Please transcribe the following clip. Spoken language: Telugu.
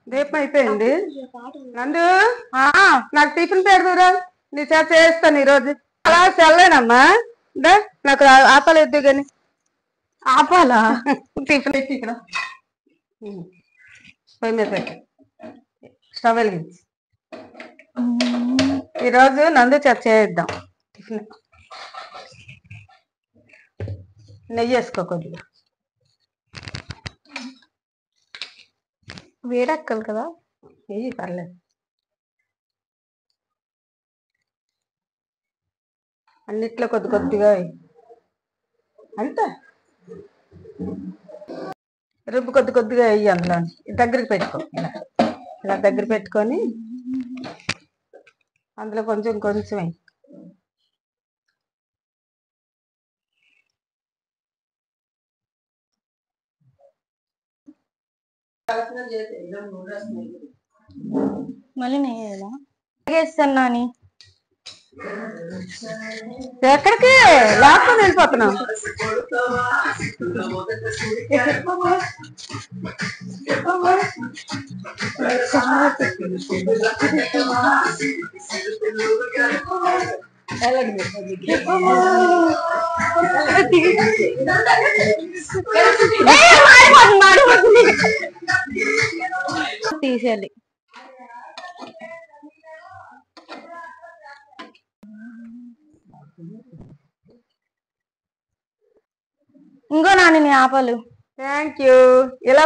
దీపం అయిపోయింది. నందు నాకు టిఫిన్ పెడదురా, నీ చేత చేస్తాను ఈరోజు. అలా సెల్లేనమ్మా, నాకు ఆపాలు ఎద్దు కానీ. ఆపాలా? టిఫిన్ పెట్టి ఇక్కడ పొయ్యి మీద పెట్టి స్టవ్ వెలిగించి ఈరోజు నందు చేత చేద్దాం టిఫిన్. నెయ్యి వేసుకో కొద్దిగా. వేడెక్కాలి కదా? నెయ్యి పర్లేదు. అన్నిట్లో కొద్ది కొద్దిగా అంతే. రుబ్బు కొద్ది కొద్దిగా వేయి అందులో. దగ్గరికి పెట్టుకో, ఇలా దగ్గర పెట్టుకొని అందులో కొంచెం కొంచెం వేయి. మళ్ళీ నెయ్యేలా వేస్తాను నాని. ఎక్కడికి లాక్కొని వెళ్ళిపోతున్నావు? తీసేయాలి. ఇంకో నాని నీ ఆపాలు. Thank you. ఇలా